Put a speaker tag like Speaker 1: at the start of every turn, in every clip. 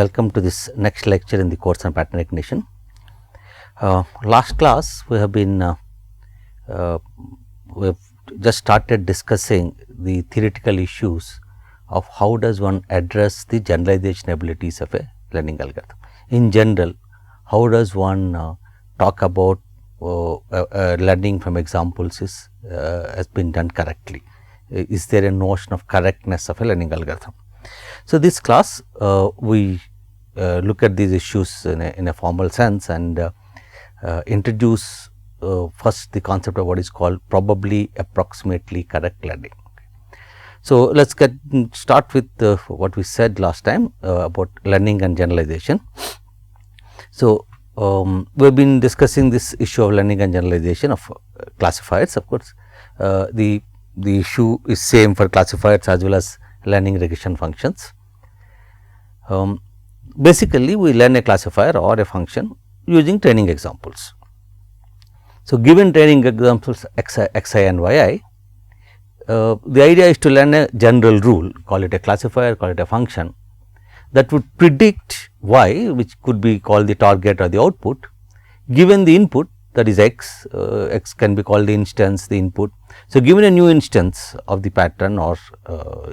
Speaker 1: welcome to this next lecture in the course on pattern recognition. Last class we have just started discussing the theoretical issues of how does one address the generalization abilities of a learning algorithm. In general, how does one talk about learning from examples has been done correctly? Is there a notion of correctness of a learning algorithm? So, this class we look at these issues in a formal sense and introduce first the concept of what is called probably approximately correct learning. So, let us start with what we said last time about learning and generalization. So, we have been discussing this issue of learning and generalization of classifiers. Of course, the issue is same for classifiers as well as learning regression functions. Basically, we learn a classifier or a function using training examples. So, given training examples xi and yi, the idea is to learn a general rule, call it a classifier, call it a function, that would predict y, which could be called the target or the output, given the input, that is x, x can be called the instance, the input. So, given a new instance of the pattern or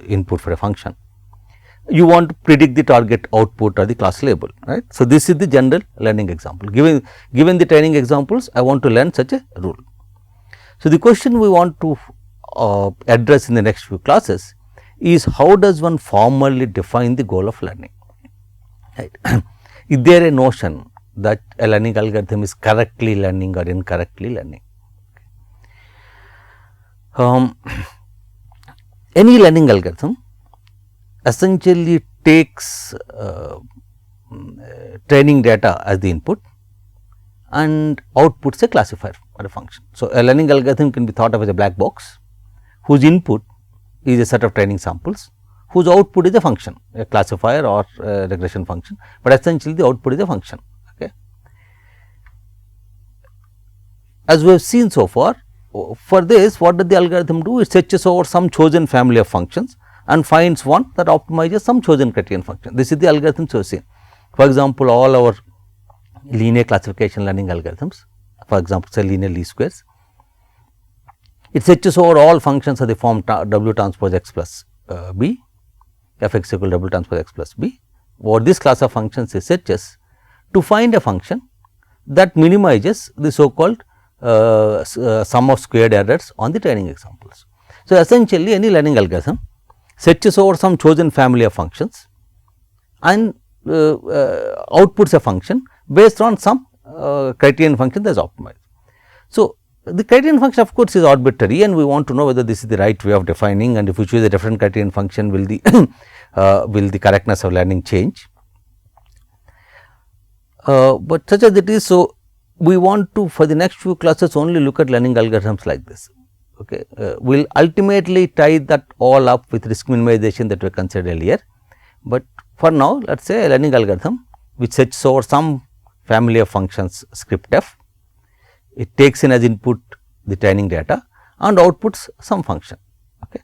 Speaker 1: input for a function, you want to predict the target output or the class label, right. So, this is the general learning example. Given the training examples, I want to learn such a rule. So, the question we want to address in the next few classes is how does one formally define the goal of learning, right. Is there a notion that a learning algorithm is correctly learning or incorrectly learning? Any learning algorithm essentially takes training data as the input and outputs a classifier or a function. So, a learning algorithm can be thought of as a black box whose input is a set of training samples, whose output is a function, a classifier or a regression function, but essentially the output is a function. Okay. As we have seen so far, for this what does the algorithm do? It searches over some chosen family of functions and finds one that optimizes some chosen criterion function. This is the algorithm we have seen. For example, all our linear classification learning algorithms, for example, say linear least squares, it searches over all functions of the form W transpose x plus b, f x equal W transpose x plus b. What this class of functions it searches to find a function that minimizes the so called sum of squared errors on the training examples. So, essentially any learning algorithm searches over some chosen family of functions and outputs a function based on some criterion function that is optimized. So, the criterion function of course is arbitrary and we want to know whether this is the right way of defining, and if we choose a different criterion function will the will the correctness of learning change. But such as it is, so we want to for the next few classes only look at learning algorithms like this. Okay. We will ultimately tie that all up with risk minimization that we considered earlier, but for now let us say a learning algorithm which searches over some family of functions script f, it takes in as input the training data and outputs some function. Okay.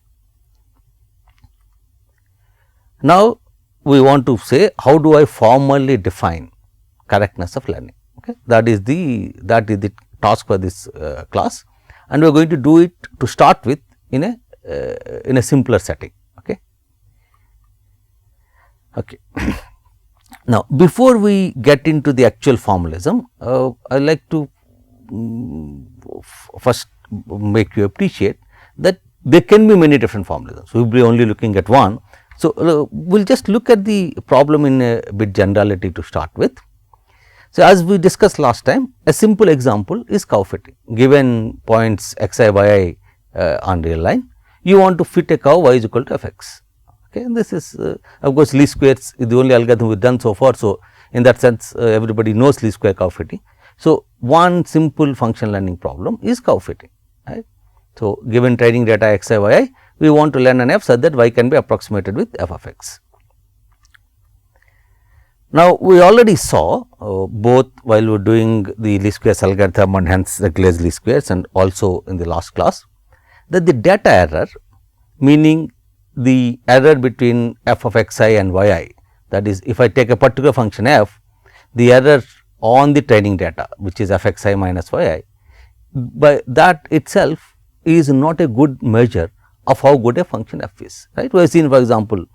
Speaker 1: Now, we want to say how do I formally define correctness of learning. Okay. That is the task for this class, and we are going to do it to start with in a simpler setting. Okay. Okay. Now, before we get into the actual formalism, I would like to first make you appreciate that there can be many different formalisms. We will be only looking at one. So, we will just look at the problem in a bit generality to start with. So, as we discussed last time, a simple example is curve fitting. Given points x I y I on real line, you want to fit a curve y is equal to f x. Okay. And this is of course, least squares is the only algorithm we have done so far. So, in that sense everybody knows least square curve fitting. So, one simple function learning problem is curve fitting, right. So, given training data x I y I, we want to learn an f such that y can be approximated with f of x. Now, we already saw both while we were doing the least squares algorithm and hence Regular's least squares, and also in the last class, that the data error, meaning the error between f of x I and y I, That is, if I take a particular function f, the error on the training data, which is f x I minus y I, by that itself is not a good measure of how good a function f is, right. We have seen, for example,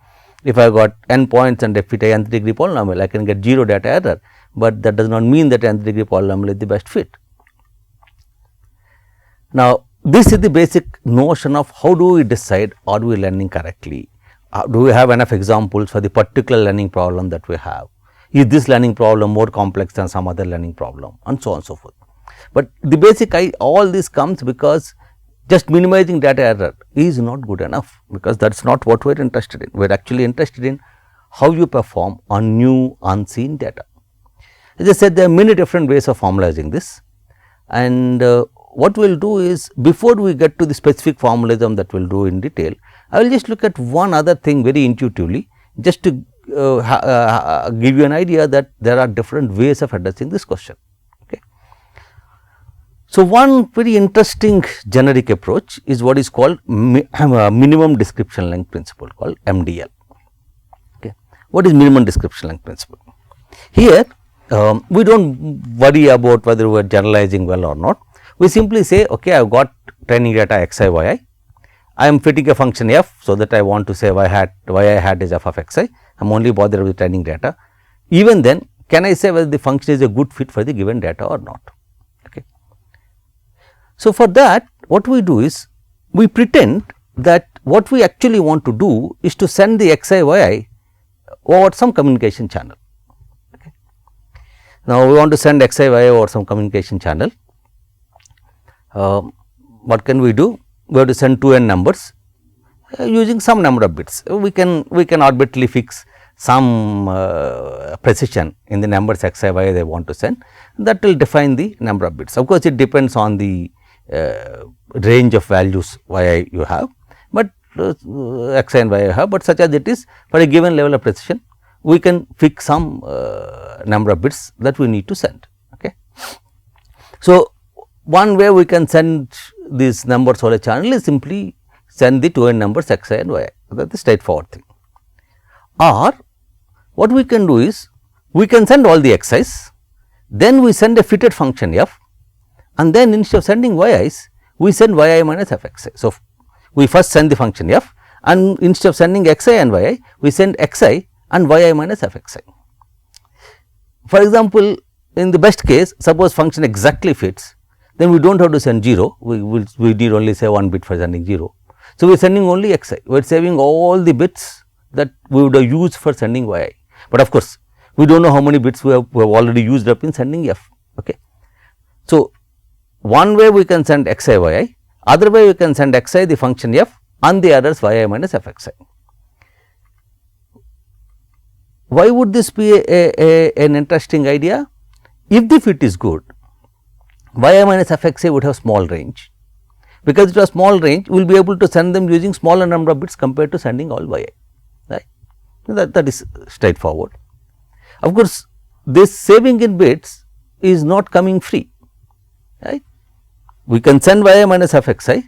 Speaker 1: if I got n points and f fit a nth degree polynomial, I can get 0 data error, but that does not mean that nth degree polynomial is the best fit. Now, this is the basic notion of how do we decide are we learning correctly, do we have enough examples for the particular learning problem that we have, is this learning problem more complex than some other learning problem, and so on and so forth. But the basic all this comes because just minimizing data error is not good enough, because that is not what we are interested in. We are actually interested in how you perform on new unseen data. As I said, there are many different ways of formalizing this, and what we will do is, before we get to the specific formalism that we will do in detail, I will just look at one other thing very intuitively, just to give you an idea that there are different ways of addressing this question. Okay. So, one very interesting generic approach is what is called minimum description length principle, called MDL. Okay. What is minimum description length principle? Here we do not worry about whether we are generalizing well or not. We simply say, okay, I have got training data x I y I, I am fitting a function f, so that I want to say y I hat is f of x I, I am only bothered with training data. Even then, can I say whether the function is a good fit for the given data or not? Okay. So, for that what we do is, we pretend that what we actually want to do is to send the x I y I over some communication channel. Okay. Now, we want to send x I y I over some communication channel. What can we do? We have to send 2 n numbers using some number of bits. We can arbitrarily fix some precision in the numbers x I y I they want to send, that will define the number of bits. Of course, it depends on the range of values y I you have, but x I and y I have, but such as it is, for a given level of precision we can fix some number of bits that we need to send. Okay. So, one way we can send these numbers over a channel is simply send the 2 n numbers x I and y I, that is the straightforward thing. Or what we can do is, we can send all the x i's, then we send a fitted function f, and then instead of sending y i's, we send y I minus f x I. So, we first send the function f, and instead of sending x I and y I, we send x I and y I minus f x I. For example, in the best case, suppose function exactly fits, then we do not have to send 0, we need only say 1 bit for sending 0. So, we are sending only x I, we are saving all the bits that we would have used for sending y I, but of course, we do not know how many bits we have already used up in sending f. Okay. So, one way we can send x I y I, other way we can send x I the function f and the errors y I minus f x I. Why would this be an interesting idea? If the fit is good, y I minus f x I would have small range, because it was small range we will be able to send them using smaller number of bits compared to sending all y I, right. That is straightforward. Of course, this saving in bits is not coming free, right. We can send y I minus f x I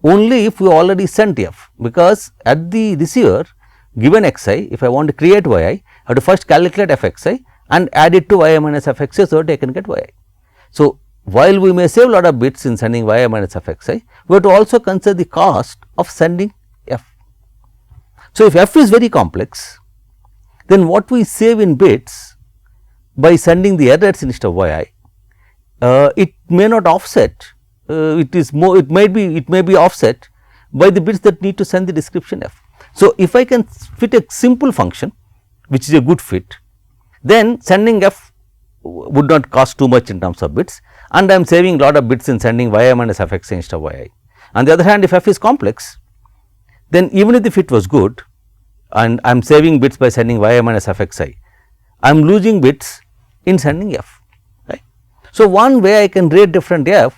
Speaker 1: only if we already sent f, because at the receiver given x I, if I want to create y I have to first calculate f x I and add it to y I minus f x I, so that I can get y I. So, while we may save lot of bits in sending y I minus f x I, we have to also consider the cost of sending f. So, if f is very complex, then what we save in bits by sending the errors instead of y I, it may not offset, it may be offset by the bits that need to send the description f. So, if I can fit a simple function which is a good fit, then sending f would not cost too much in terms of bits, and I am saving lot of bits in sending y I minus f x I instead of y I. On the other hand, if f is complex, then even if the fit was good and I am saving bits by sending y I minus f x I, I am losing bits in sending f, right. So, one way I can rate different f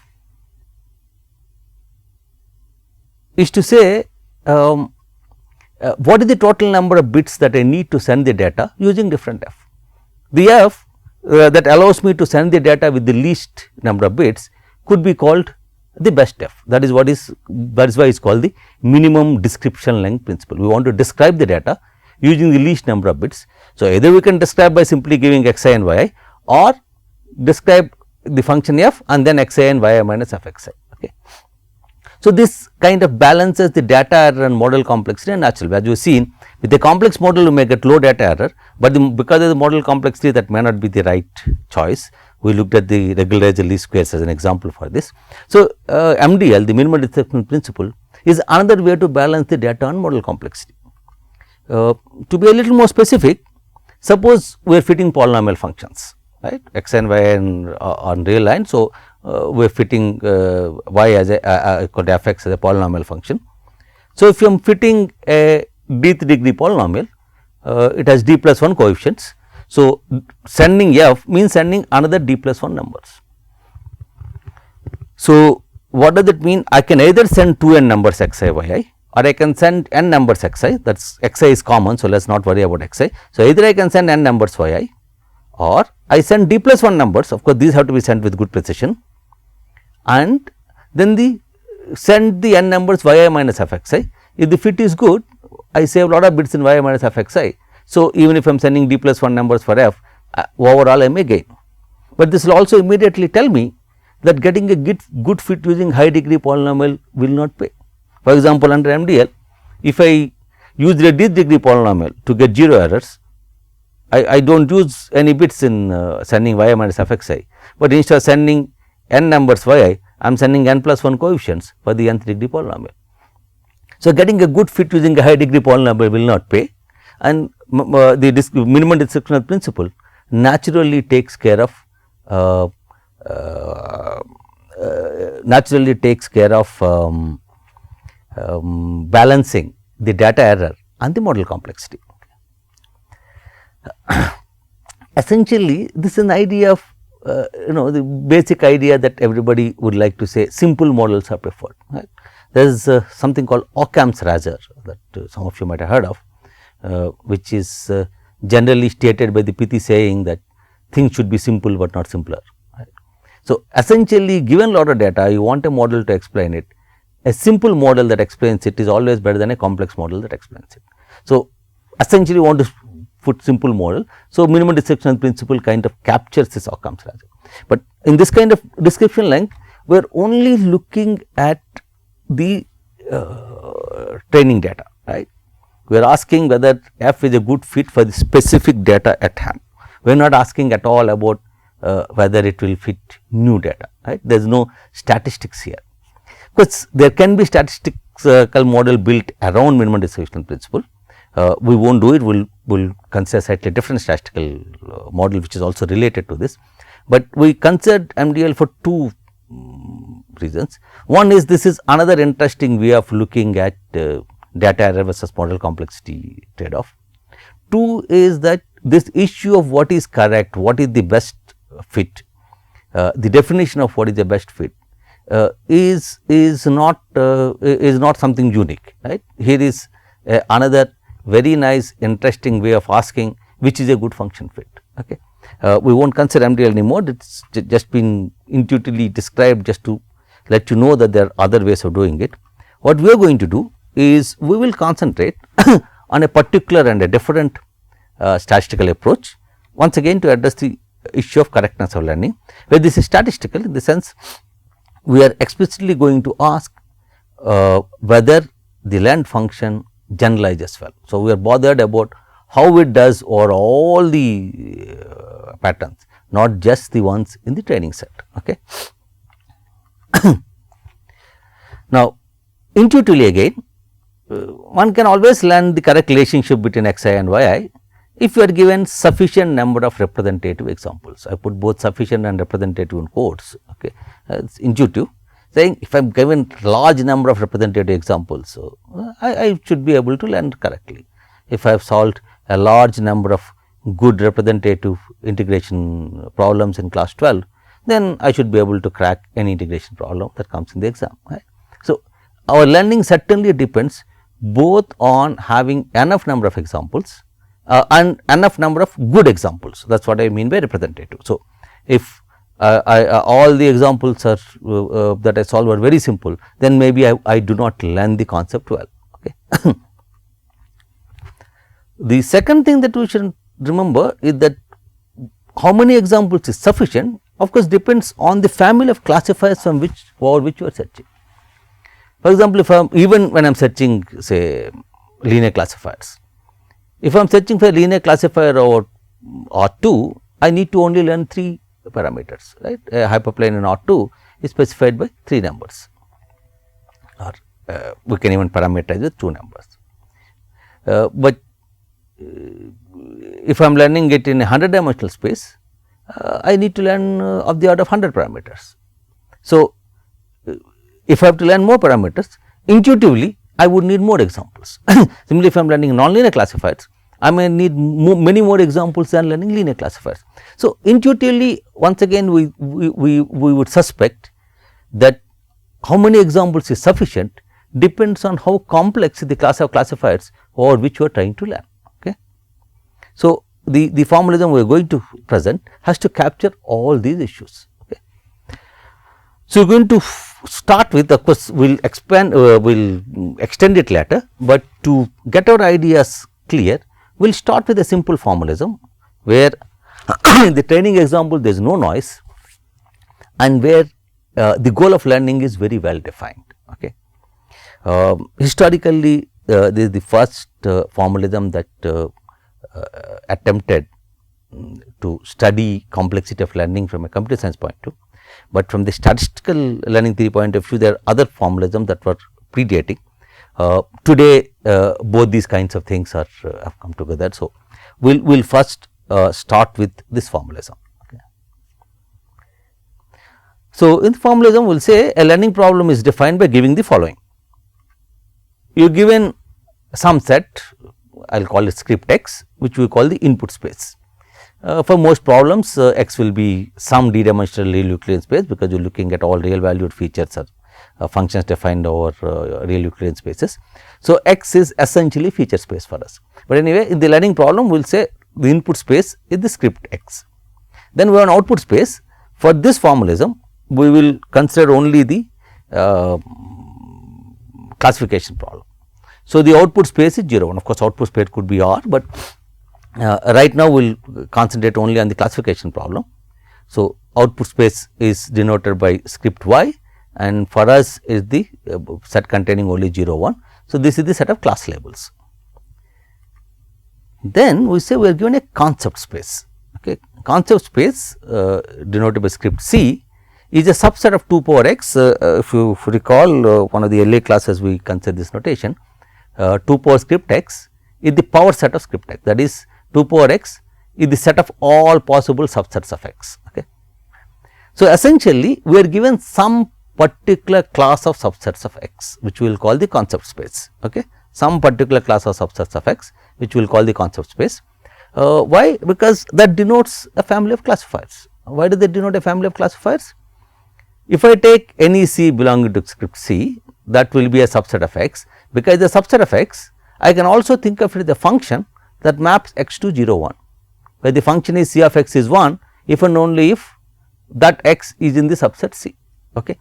Speaker 1: is to say what is the total number of bits that I need to send the data using different f. The f that allows me to send the data with the least number of bits could be called the best f. That is why it is called the minimum description length principle. We want to describe the data using the least number of bits. So, either we can describe by simply giving xi and yi, or describe the function f and then xi and yi minus f xi. Okay. So, this kind of balances the data error and model complexity and natural. As you have seen, with a complex model you may get low data error, but because of the model complexity that may not be the right choice. We looked at the regularized least squares as an example for this. So, MDL, the minimal disruption principle, is another way to balance the data and model complexity. To be a little more specific, suppose we are fitting polynomial functions, right, x and y and on real line. So, we are fitting y as a equal to f x as a polynomial function. So, if I am fitting a d3 degree polynomial, it has d plus 1 coefficients. So, sending f means sending another d plus 1 numbers. So, what does it mean? I can either send 2n numbers xi yi, or I can send n numbers xi, that is xi is common. So, let us not worry about xi. So, either I can send n numbers yi, or I send d plus 1 numbers, of course, these have to be sent with good precision, and then send the n numbers yi minus f xi. If the fit is good, I save a lot of bits in yi minus f xi. So, even if I am sending d plus 1 numbers for f, overall I may gain, but this will also immediately tell me that getting a good fit using high degree polynomial will not pay. For example, under MDL, if I use the d degree polynomial to get 0 errors, I do not use any bits in sending yi minus f xi, but instead of sending n numbers yi, I am sending n plus 1 coefficients for the nth degree polynomial. So, getting a good fit using a high degree polynomial will not pay, and the minimum distributional principle naturally takes care of balancing the data error and the model complexity. Essentially, this is an idea of the basic idea that everybody would like to say simple models are preferred. Right? There is something called Occam's razor that some of you might have heard of, which is generally stated by the pithy saying that things should be simple, but not simpler. Right? So, essentially given a lot of data, you want a model to explain it. A simple model that explains it is always better than a complex model that explains it. So, essentially you want to put simple model. So, minimum distributional principle kind of captures this Occam's razor. But in this kind of description length, we are only looking at the training data, right. We are asking whether f is a good fit for the specific data at hand. We are not asking at all about whether it will fit new data, right. There is no statistics here, because there can be statistical model built around minimum distributional principle. We will not do it, we will consider slightly different statistical model which is also related to this, but we considered MDL for two reasons. One is this is another interesting way of looking at data error versus model complexity trade off. Two is that this issue of what is correct, what is the best fit, the definition of what is the best fit is not something unique, right. Here is another very nice interesting way of asking which is a good function fit. Okay. We will not consider MDL anymore, it is just been intuitively described just to let you know that there are other ways of doing it. What we are going to do is we will concentrate on a particular and a different statistical approach, once again to address the issue of correctness of learning, where this is statistical in the sense we are explicitly going to ask whether the learned function generalizes well. So, we are bothered about how it does over all the patterns, not just the ones in the training set. Okay. Now, intuitively again, one can always learn the correct relationship between xi and yi if you are given sufficient number of representative examples. I put both sufficient and representative in quotes. Okay. It is intuitive, saying if I am given large number of representative examples, so I should be able to learn correctly. If I have solved a large number of good representative integration problems in class 12, then I should be able to crack any integration problem that comes in the exam. Right. So, our learning certainly depends both on having enough number of examples and enough number of good examples. That is what I mean by representative. So, if all the examples are that I solve are very simple, then maybe I do not learn the concept well. Okay. The second thing that we should remember is that how many examples is sufficient, of course, depends on the family of classifiers from which over which you are searching. For example, if I am even when I am searching say linear classifiers, if I am searching for a linear classifier over R2, I need to only learn 3 parameters, right. A hyperplane in R2 is specified by 3 numbers, or we can even parameterize with 2 numbers. But if I am learning it in a 100 dimensional space, I need to learn of the order of 100 parameters. So, if I have to learn more parameters, intuitively I would need more examples. Similarly, if I am learning nonlinear classifiers, I may need many more examples than learning linear classifiers. So, intuitively once again we would suspect that how many examples is sufficient depends on how complex the class of classifiers over which you are trying to learn. Okay. So, the formalism we are going to present has to capture all these issues. Okay. So, we are going to start with, of course, we will expand, will extend it later, but to get our ideas clear, we will start with a simple formalism where in the training example there is no noise and where the goal of learning is very well defined. Okay. Historically, this is the first formalism that attempted to study complexity of learning from a computer science point of view, but from the statistical learning theory point of view, there are other formalisms that were predating. Today, both these kinds of things are have come together. So, we will first start with this formalism. Okay. So, in the formalism we will say a learning problem is defined by giving the following. You are given some set, I will call it script x, which we call the input space. For most problems, x will be some d-dimensional real Euclidean space, because you are looking at all real valued features or functions defined over real Euclidean spaces. So, x is essentially feature space for us, but anyway in the learning problem we will say the input space is the script x. Then we have an output space. For this formalism we will consider only the classification problem. So, the output space is 0 1. Of course, output space could be R, but right now we will concentrate only on the classification problem. So, output space is denoted by script y, and for us is the set containing only 0 1. So, this is the set of class labels. Then we say we are given a concept space. Okay. Concept space denoted by script c is a subset of 2 power x. If you recall one of the LA classes we consider this notation, 2 power script x is the power set of script x, that is 2 power x is the set of all possible subsets of x. Okay. So, essentially we are given some particular class of subsets of x, which we will call the concept space. Okay. Some particular class of subsets of x, which we will call the concept space. Why? Because that denotes a family of classifiers. Why does that denote a family of classifiers? If I take any c belonging to script c, that will be a subset of x, because the subset of x, I can also think of it as a function that maps x to 0 1, where the function is c of x is 1 if and only if that x is in the subset c. Okay.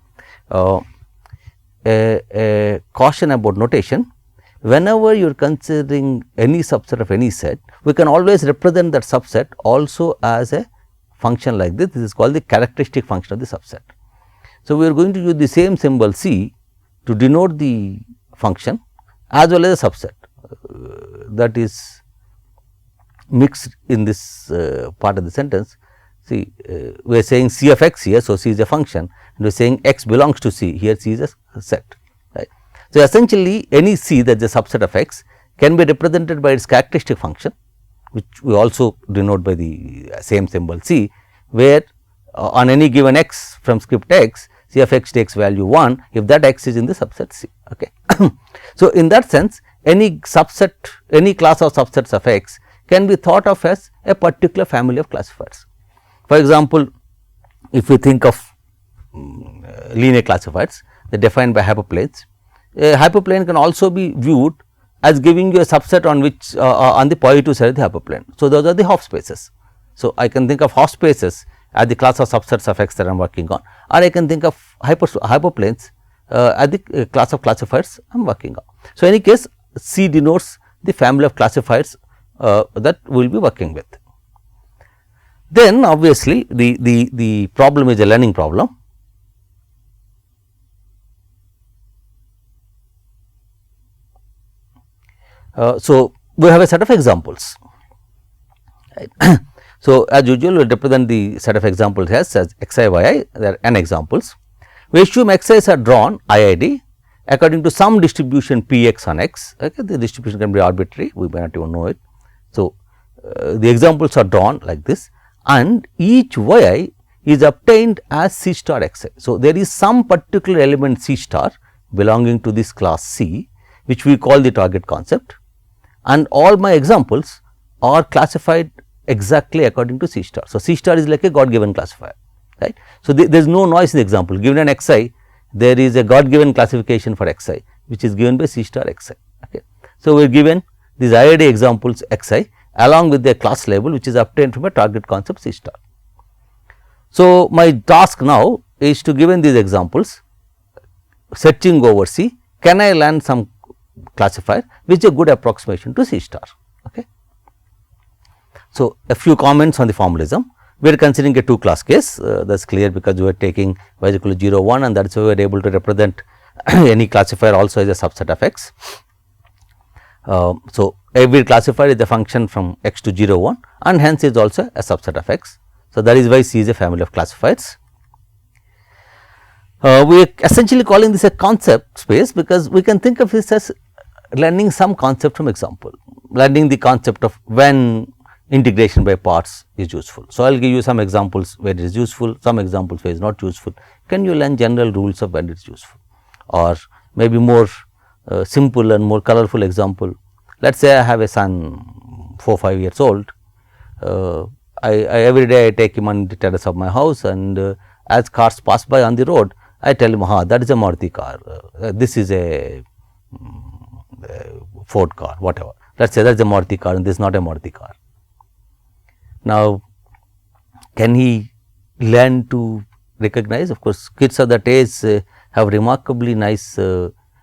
Speaker 1: A caution about notation: whenever you are considering any subset of any set, we can always represent that subset also as a function like this. This is called the characteristic function of the subset. So, we are going to use the same symbol c to denote the function as well as a subset that is mixed in this part of the sentence. See, we are saying c of x here. So, c is a function, and we are saying x belongs to c, here c is a set, right. So, essentially any c that is a subset of x can be represented by its characteristic function, which we also denote by the same symbol c, where on any given x from script x, c of x takes value 1 if that x is in the subset c. Okay. So, in that sense any subset, any class of subsets of x can be thought of as a particular family of classifiers. For example, if we think of linear classifiers, they are defined by hyperplanes. A hyperplane can also be viewed as giving you a subset on which on the positive side of the hyperplane. So, those are the Hopf spaces. So, I can think of Hopf spaces as the class of subsets of x that I am working on, or I can think of hyperplanes as the class of classifiers I am working on. So, in any case, C denotes the family of classifiers that we will be working with. Then obviously, the problem is a learning problem. So, we have a set of examples, right. So, as usual we will represent the set of examples as xi, yi, there are n examples. We assume xi's are drawn IID according to some distribution Px on x, okay. The distribution can be arbitrary, we may not even know it. So, the examples are drawn like this, and each yi is obtained as C star xi. So, there is some particular element C star belonging to this class C, which we call the target concept, and all my examples are classified exactly according to C star. So, C star is like a God given classifier, right. So, there is no noise in the example. Given an xi, there is a God given classification for xi, which is given by C star xi, okay. So, we are given these IID examples xi along with their class label, which is obtained from a target concept C star. So, my task now is to, given these examples, searching over C, can I learn some classifier which is a good approximation to C star, okay. So, a few comments on the formalism. We are considering a 2 class case, that is clear because we are taking y is equal to 0 1, and that is why we are able to represent any classifier also as a subset of x. So, every classifier is a function from x to 0 1, and hence is also a subset of x. So, that is why C is a family of classifiers. We are essentially calling this a concept space, because we can think of this as learning some concept from example, learning the concept of when integration by parts is useful. So, I will give you some examples where it is useful, some examples where it is not useful. Can you learn general rules of when it is useful, or maybe more simple and more colorful example. Let us say I have a son 4-5 years old. I every day I take him on the terrace of my house, and as cars pass by on the road, I tell him, that is a Maruti car, this is a Ford car, whatever. Let us say that is a Maruti car and this is not a Maruti car. Now, can he learn to recognize? Of course, kids of that age have remarkably nice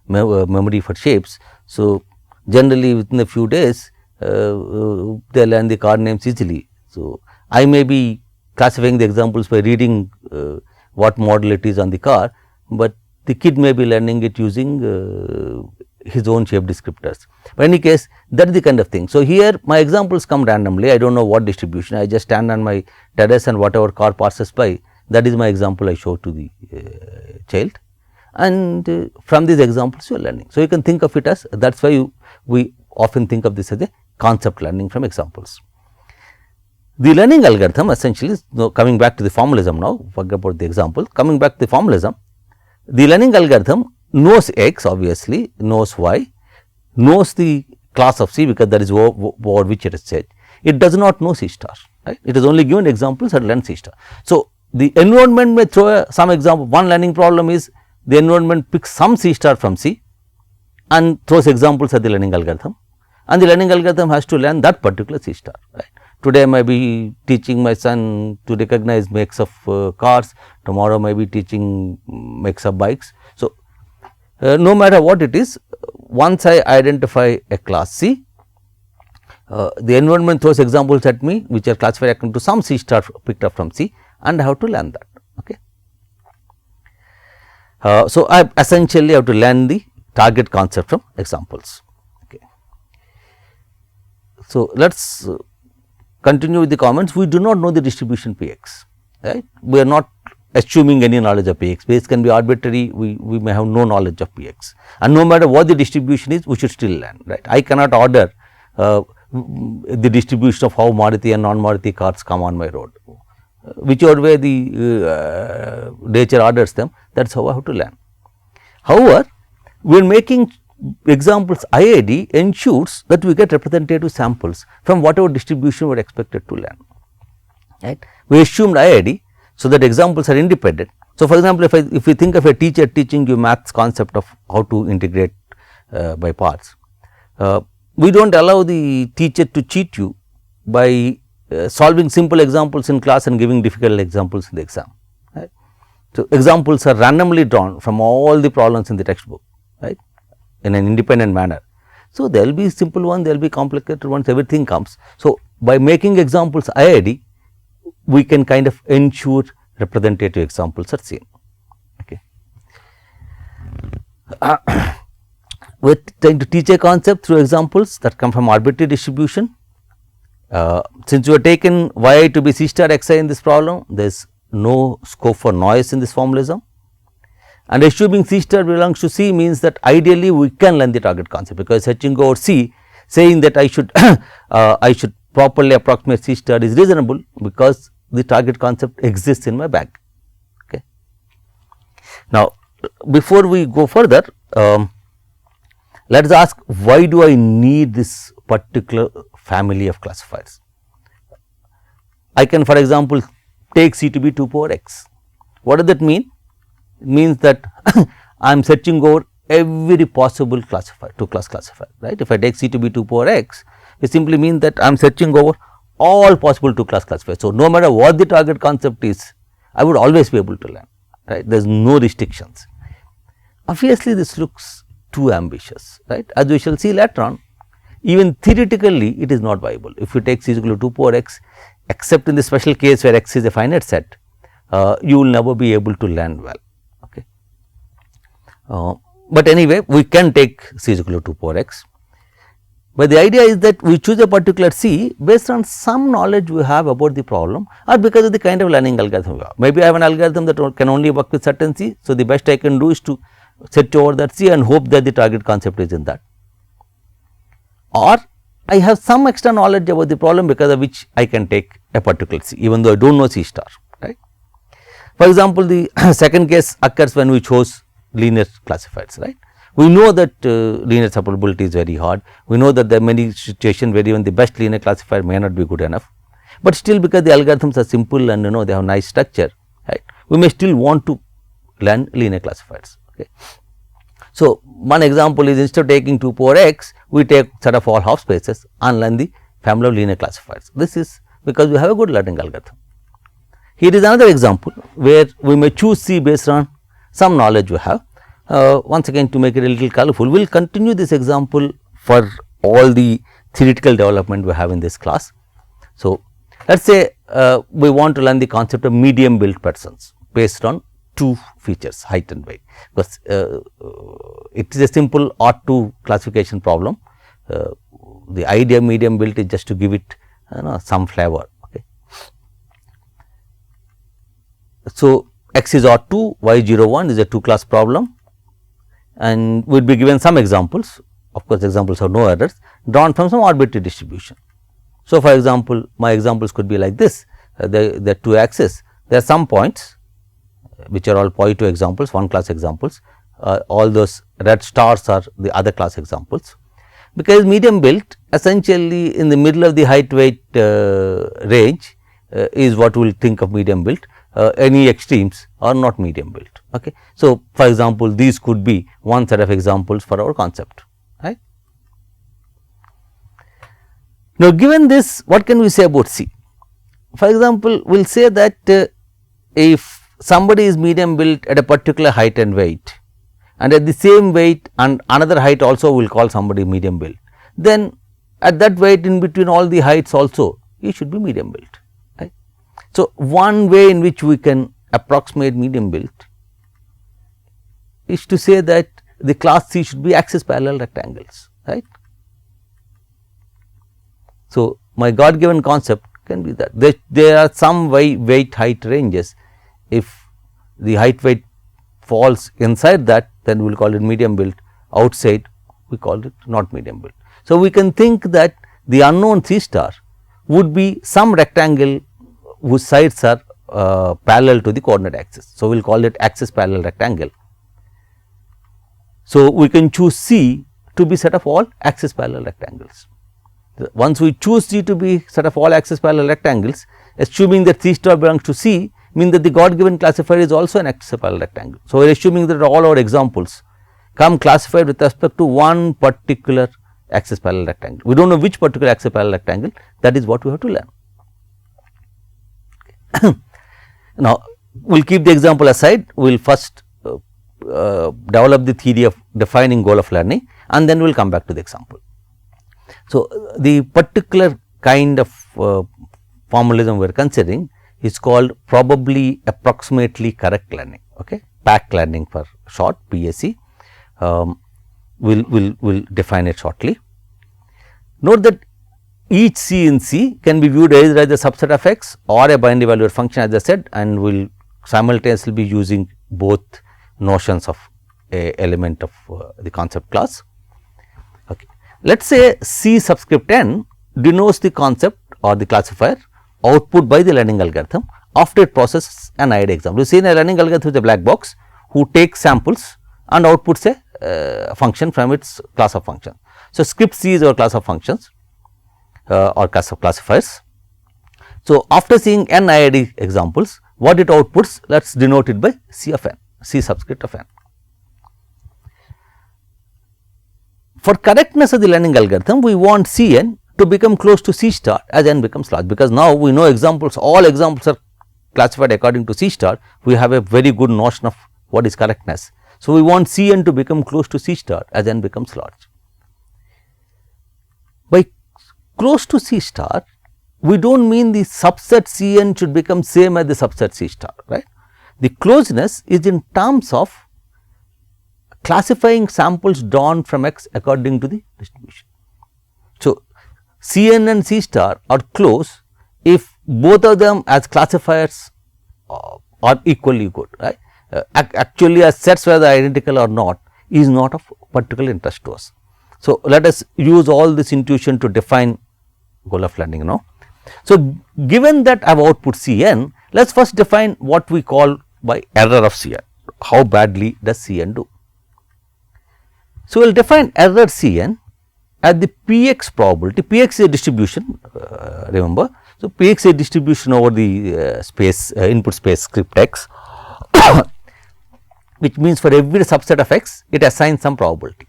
Speaker 1: memory for shapes. So, generally within a few days they learn the car names easily. So, I may be classifying the examples by reading what model it is on the car, but the kid may be learning it using his own shape descriptors. But in any case, that is the kind of thing. So, here my examples come randomly, I do not know what distribution, I just stand on my terrace and whatever car passes by, that is my example I show to the child, and from these examples you are learning. So, you can think of it as, that is why we often think of this as a concept learning from examples. The learning algorithm essentially is, coming back to the formalism now, forget about the example, coming back to the formalism, the learning algorithm knows x, obviously knows y, knows the class of C, because that is over which it is set. It does not know C star, right. It is only given examples and learn C star. So, the environment may throw some example. One learning problem is the environment picks some C star from C and throws examples at the learning algorithm, and the learning algorithm has to learn that particular C star, right. Today I may be teaching my son to recognize makes of cars, tomorrow may be teaching makes of bikes. So, no matter what it is, once I identify a class C, the environment throws examples at me which are classified according to some C star picked up from C, and I have to learn that. Okay. So, I essentially have to learn the target concept from examples. Okay. So, let us continue with the comments. We do not know the distribution Px, right. We are not assuming any knowledge of Px. Px can be arbitrary, we may have no knowledge of Px, and no matter what the distribution is, we should still learn, right. I cannot order the distribution of how Maruti and non-Maruti cars come on my road. Whichever way the nature orders them, that is how I have to learn. However, we are making examples IID ensures that we get representative samples from whatever distribution we are expected to learn, right. We assumed IID, so that examples are independent. So, for example, if we think of a teacher teaching you maths concept of how to integrate by parts, we do not allow the teacher to cheat you by solving simple examples in class and giving difficult examples in the exam, right. So, examples are randomly drawn from all the problems in the textbook, right, in an independent manner. So, there will be simple ones, there will be complicated ones, everything comes. So, by making examples IID, we can kind of ensure representative examples are seen. Okay. We are trying to teach a concept through examples that come from arbitrary distribution. Since you have taken yi to be C star xi in this problem, there is no scope for noise in this formalism, and assuming C star belongs to C means that ideally we can learn the target concept, because searching over C saying that I should I should properly approximate C star is reasonable, because the target concept exists in my bag. Okay. Now, before we go further, let us ask, why do I need this particular family of classifiers? I can, for example, take C to be 2 power x. What does that mean? It means that I am searching over every possible classifier, 2 class classifier, right. If I take C to be 2 power x, it simply means that I am searching over all possible 2 class classifiers. So, no matter what the target concept is, I would always be able to learn, right. There is no restrictions. Obviously, this looks too ambitious, right. As we shall see later on, even theoretically it is not viable. If you take C is equal to 2 power x, except in the special case where x is a finite set, you will never be able to learn well. Okay. But anyway, we can take C is equal to 2 power x. But the idea is that we choose a particular C based on some knowledge we have about the problem, or because of the kind of learning algorithm we have. Maybe I have an algorithm that can only work with certain C. So, the best I can do is to search over that C and hope that the target concept is in that, or I have some extra knowledge about the problem because of which I can take a particular C, even though I do not know C star, right. For example, the second case occurs when we chose linear classifiers, right. We know that linear separability is very hard. We know that there are many situations where even the best linear classifier may not be good enough, but still because the algorithms are simple and they have nice structure, right, we may still want to learn linear classifiers. Okay. So, one example is, instead of taking 2 power x, we take set of all half spaces and learn the family of linear classifiers. This is because we have a good learning algorithm. Here is another example where we may choose C based on some knowledge we have. Once again, to make it a little colorful, we will continue this example for all the theoretical development we have in this class. So, let us say we want to learn the concept of medium built persons based on 2 features, height and weight, because it is a simple R2 classification problem. The idea of medium built is just to give it some flavor. Okay. So, x is R2, y 0 1 is a 2 class problem, and we will be given some examples. Of course, examples have no errors, drawn from some arbitrary distribution. So, for example, my examples could be like this. There are 2 axes, there are some points which are all positive examples, 1 class examples. All those red stars are the other class examples. Because medium built, essentially in the middle of the height weight range is what we will think of medium built. Any extremes are not medium built. Okay. So, for example, these could be one set of examples for our concept, right. Now, given this, what can we say about C? For example, we will say that if somebody is medium built at a particular height and weight, and at the same weight and another height also we will call somebody medium built, then at that weight in between all the heights also he should be medium built, right. So, one way in which we can approximate medium built is to say that the class C should be axis parallel rectangles, right. So, my God given concept can be that there are some weight height ranges. If the height weight falls inside that, then we will call it medium built, outside we call it not medium built. So, we can think that the unknown C star would be some rectangle whose sides are parallel to the coordinate axis. So, we will call it axis parallel rectangle. So, we can choose C to be set of all axis parallel rectangles. Once we choose C to be set of all axis parallel rectangles, assuming that C star belongs to C, mean that the God given classifier is also an axis parallel rectangle. So, we are assuming that all our examples come classified with respect to one particular axis parallel rectangle. We do not know which particular axis parallel rectangle, that is what we have to learn. Now, we will keep the example aside, we will first develop the theory of defining goal of learning, and then we will come back to the example. So, the particular kind of formalism we are considering is called probably approximately correct learning, okay, PAC learning for short, PAC. We'll define it shortly. Note that each C in C can be viewed either as a subset of X or a binary valued function, as I said, and we will simultaneously be using both notions of a element of the concept class. Okay. Let us say C subscript n denotes the concept or the classifier output by the learning algorithm after it processes an IID example. You see, in a learning algorithm is a black box who takes samples and outputs a function from its class of functions. So, script C is our class of functions or class of classifiers. So, after seeing n IID examples, what it outputs, let us denote it by C of n, C subscript of n. For correctness of the learning algorithm, we want C n to become close to C star as n becomes large, because now we know examples, all examples are classified according to C star, we have a very good notion of what is correctness. So, we want C n to become close to C star as n becomes large. By close to C star, we do not mean the subset C n should become same as the subset C star, right. The closeness is in terms of classifying samples drawn from X according to the distribution. So, C n and C star are close if both of them as classifiers are equally good, right. Actually, as sets whether identical or not is not of particular interest to us. So, let us use all this intuition to define goal of learning now. So, given that I have output C n, let us first define what we call by error of C n. How badly does C n do? So, we will define error C n as the P x probability. P x is a distribution, remember. So, P x is a distribution over the space input space script x, which means for every subset of x it assigns some probability.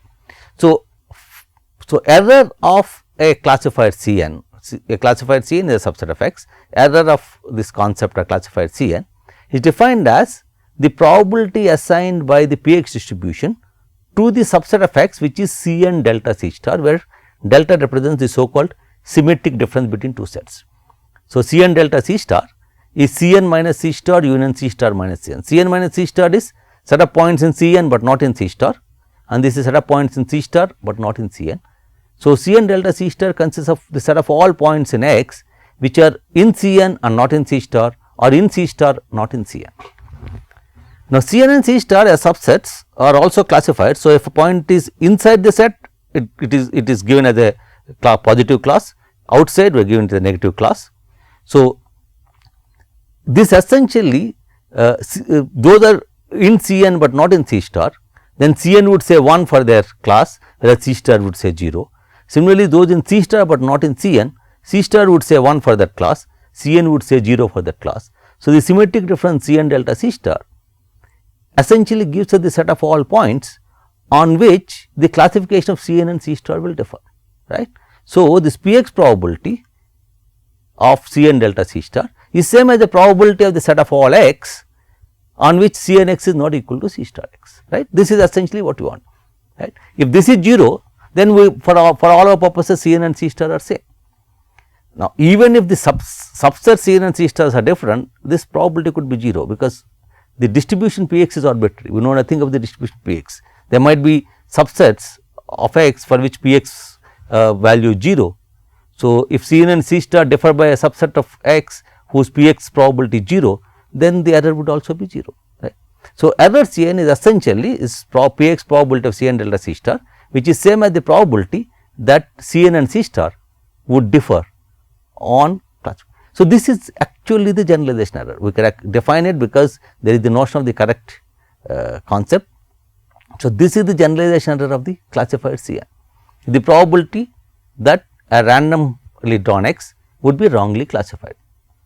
Speaker 1: So, error of a classifier C n, a classifier C n is a subset of x, error of this concept or classifier C n is defined as the probability assigned by the P x distribution to the subset of x, which is C n delta C star, where delta represents the so called symmetric difference between two sets. So, C n delta C star is C n minus C star union C star minus C n. C n minus C star is set of points in C n, but not in C star, and this is set of points in C star, but not in C n. So, C n delta C star consists of the set of all points in X which are in C n and not in C star, or in C star not in C n. Now, C n and C star as subsets are also classified. So, if a point is inside the set, it is given as a positive class, outside we are given to the negative class. So, this essentially those are in C n, but not in C star, then C n would say 1 for their class, whereas C star would say 0. Similarly, those in C star, but not in C n, C star would say 1 for that class, C n would say 0 for that class. So, the symmetric difference C n delta C star essentially gives us the set of all points on which the classification of C n and C star will differ, right. So, this P x probability of C n delta C star is same as the probability of the set of all x on which C n x is not equal to C star x, right. This is essentially what we want, right. If this is 0, then we for all our purposes C n and C star are same. Now, even if the subset C n and C stars are different, this probability could be 0, because the distribution P x is arbitrary. We know nothing of the distribution P x. There might be subsets of x for which P x value is 0. So, if C n and C star differ by a subset of x whose P x probability is 0, then the error would also be 0, right. So, error C n is essentially is P x probability of C n delta C star, which is same as the probability that C n and C star would differ on class. So, this is actually the generalization error. We can define it because there is the notion of the correct concept. So, this is the generalization error of the classifier C n, the probability that a randomly drawn x would be wrongly classified.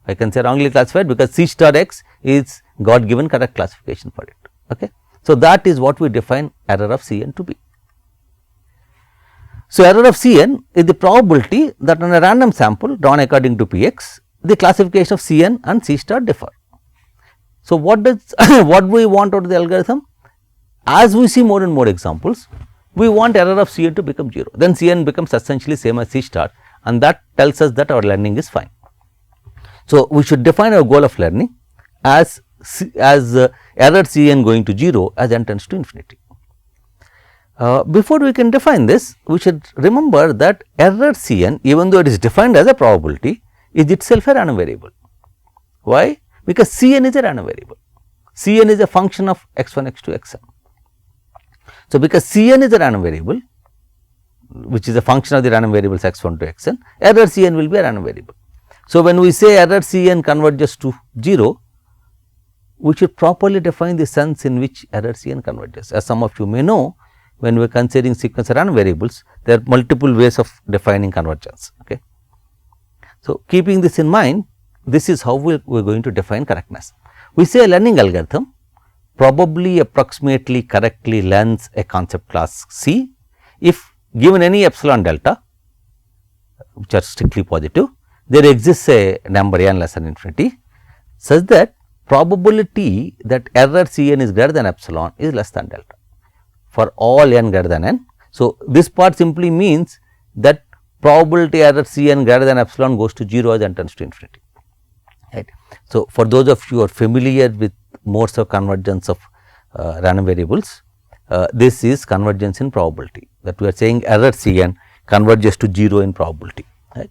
Speaker 1: I can say wrongly classified because C star x is God given correct classification for it. Okay. So, that is what we define error of C n to be. So, error of C n is the probability that on a random sample drawn according to P x, the classification of C n and C star differ. So, what does what do we want out of the algorithm? As we see more and more examples, we want error of Cn to become 0, then Cn becomes essentially same as C star, and that tells us that our learning is fine. So, we should define our goal of learning as error Cn going to 0 as n tends to infinity. Before we can define this, we should remember that error Cn, even though it is defined as a probability, is itself a random variable. Why? Because Cn is a random variable. Cn is a function of x1, x2, xn. So, because Cn is a random variable, which is a function of the random variables x1 to xn, error Cn will be a random variable. So, when we say error Cn converges to 0, we should properly define the sense in which error Cn converges. As some of you may know, when we are considering sequence of random variables, there are multiple ways of defining convergence. Okay. So, keeping this in mind, this is how we are going to define correctness. We say a learning algorithm probably approximately correctly learns a concept class C if given any epsilon delta, which are strictly positive, there exists a number n less than infinity, such that probability that error Cn is greater than epsilon is less than delta for all n greater than n. So, this part simply means that probability error Cn greater than epsilon goes to 0 as n tends to infinity. Right. So, for those of you who are familiar with modes of convergence of random variables, this is convergence in probability, that we are saying error Cn converges to 0 in probability. Right.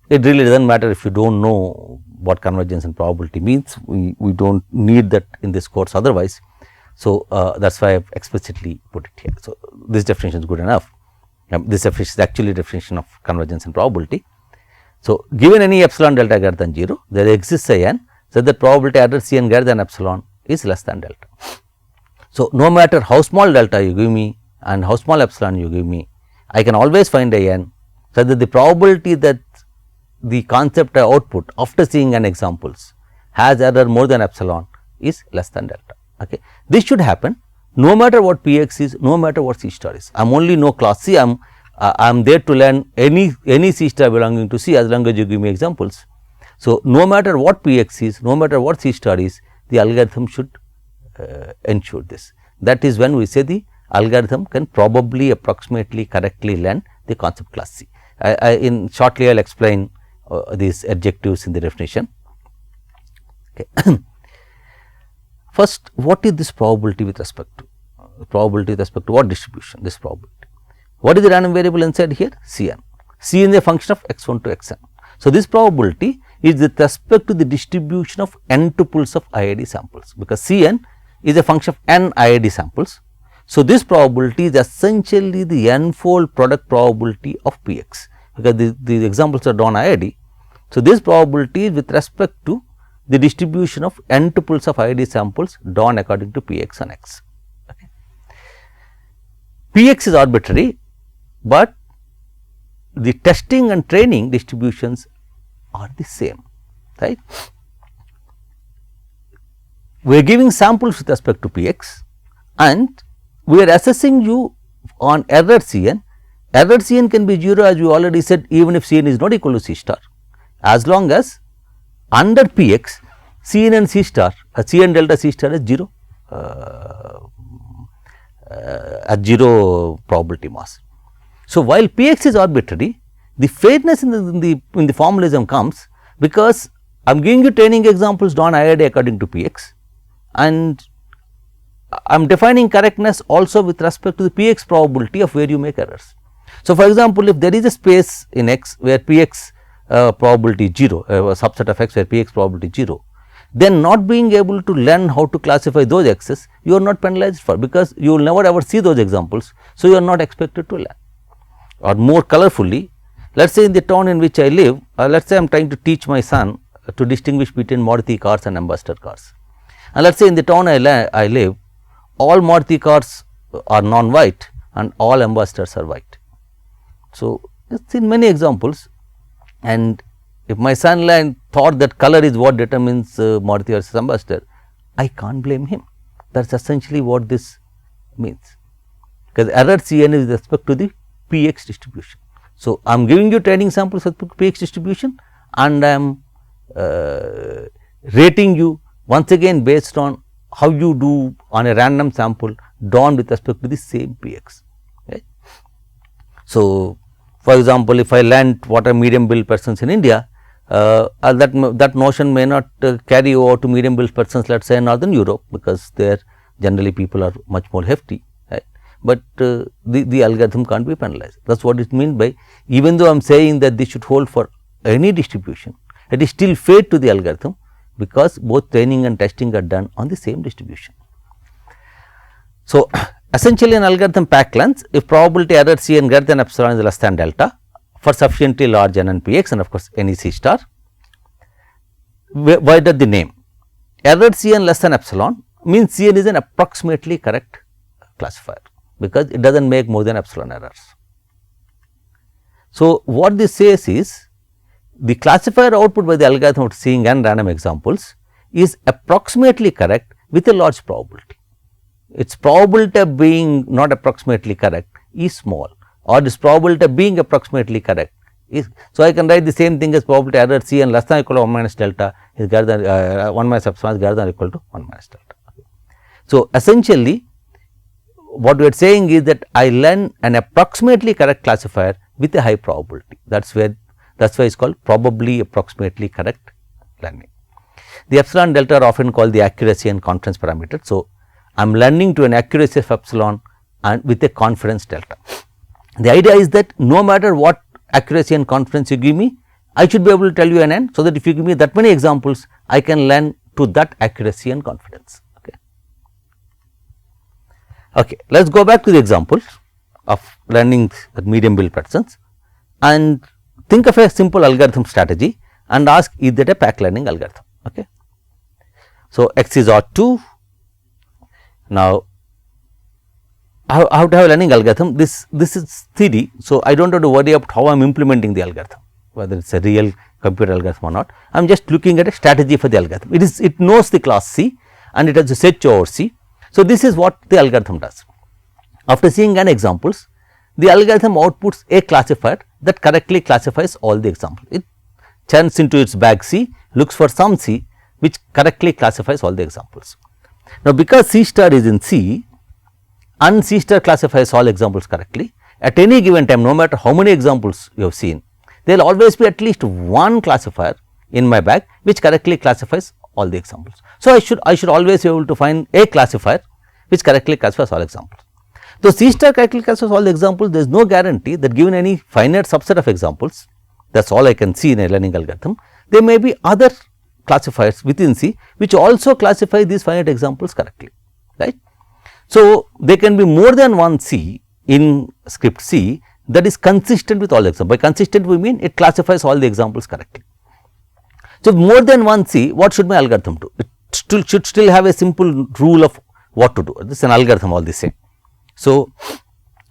Speaker 1: It really does not matter if you do not know what convergence in probability means, we do not need that in this course otherwise. So, that is why I have explicitly put it here. So, this definition is good enough. This definition is actually a definition of convergence in probability. So, given any epsilon delta greater than 0, there exists a n, so that probability error Cn greater than epsilon is less than delta. So, no matter how small delta you give me and how small epsilon you give me, I can always find a n, so that the probability that the concept output after seeing n examples has error more than epsilon is less than delta. Okay. This should happen no matter what Px is, no matter what C star is. I am only know class C, I am there to learn any C star belonging to C as long as you give me examples. So, no matter what Px is, no matter what C star is, the algorithm should ensure this. That is when we say the algorithm can probably approximately correctly learn the concept class C. In shortly I will explain these adjectives in the definition. Okay. First, what is this probability with respect to? Probability with respect to what distribution? This probability. What is the random variable inside here? Cn. Cn is a function of x1 to xn. So, this probability is with respect to the distribution of n tuples of IID samples, because Cn is a function of n IID samples. So, this probability is essentially the n-fold product probability of Px, because the examples are drawn IID. So, this probability is with respect to the distribution of n tuples of IID samples drawn according to Px and x. Okay. Px is arbitrary, but the testing and training distributions are the same, right. We are giving samples with respect to Px and we are assessing you on error Cn. Error Cn can be 0, as we already said, even if Cn is not equal to C star, as long as under Px Cn and C star, Cn delta C star is 0 at 0 probability mass. So, while Px is arbitrary, the fairness in the formalism comes because I am giving you training examples drawn IID according to Px, and I am defining correctness also with respect to the Px probability of where you make errors. So, for example, if there is a space in X where Px probability 0, a subset of X where Px probability 0, then not being able to learn how to classify those X's, you are not penalized for, because you will never ever see those examples. So, you are not expected to learn. Or more colorfully, let us say in the town in which I live, let us say I am trying to teach my son to distinguish between Maruti cars and Ambassador cars, and let us say in the town I live, all Maruti cars are non-white and all Ambassadors are white. So, it is in many examples, and if my son thought that color is what determines Maruti versus Ambassador, I can't blame him. That is essentially what this means, because error Cn is with respect to the Px distribution. So, I am giving you training samples with Px distribution and I am rating you once again based on how you do on a random sample drawn with respect to the same Px. So, for example, if I learnt what are medium billed persons in India, that notion may not carry over to medium billed persons, let us say in Northern Europe, because there generally people are much more hefty, right. But the algorithm can't be penalized. That is what it means by, even though I am saying that this should hold for any distribution, it is still fair to the algorithm, because both training and testing are done on the same distribution. So, essentially an algorithm pack length, if probability error C n greater than epsilon is less than delta for sufficiently large n and p x, and of course, any C star, why does the name? Error C n less than epsilon means C n is an approximately correct classifier, because it does not make more than epsilon errors. So, what this says is, the classifier output by the algorithm of seeing n random examples is approximately correct with a large probability. Its probability of being not approximately correct is small, or its probability of being approximately correct is. So, I can write the same thing as probability error C n less than or equal to 1 minus delta is greater than 1 minus epsilon is greater than or equal to 1 minus delta. So, essentially what we are saying is that I learn an approximately correct classifier with a high probability. That is why it is called probably approximately correct learning. The epsilon delta are often called the accuracy and confidence parameter. So, I am learning to an accuracy of epsilon and with a confidence delta. The idea is that no matter what accuracy and confidence you give me, I should be able to tell you an n, so that if you give me that many examples, I can learn to that accuracy and confidence. Okay. Let us go back to the example of learning medium billed persons and think of a simple algorithm strategy and ask, is that a pack learning algorithm? Okay. So, x is odd 2. Now, how to have a learning algorithm? This is theory. So, I do not have to worry about how I am implementing the algorithm, whether it is a real computer algorithm or not. I am just looking at a strategy for the algorithm. It knows the class C and it has a set over C. So, this is what the algorithm does. After seeing n examples, the algorithm outputs a classifier that correctly classifies all the examples. It churns into its bag C, looks for some C which correctly classifies all the examples. Now, because C star is in C and C star classifies all examples correctly, at any given time, no matter how many examples you have seen, there will always be at least one classifier in my bag which correctly classifies all the examples. So, I should always be able to find a classifier which correctly classifies all examples. Though C star correctly classifies all the examples, there is no guarantee that given any finite subset of examples, that is all I can see in a learning algorithm, there may be other classifiers within C which also classify these finite examples correctly, right. So, there can be more than one C in script C that is consistent with all examples. By consistent we mean it classifies all the examples correctly. So, more than one C, what should my algorithm do? It should still have a simple rule of what to do. This is an algorithm all the same. So,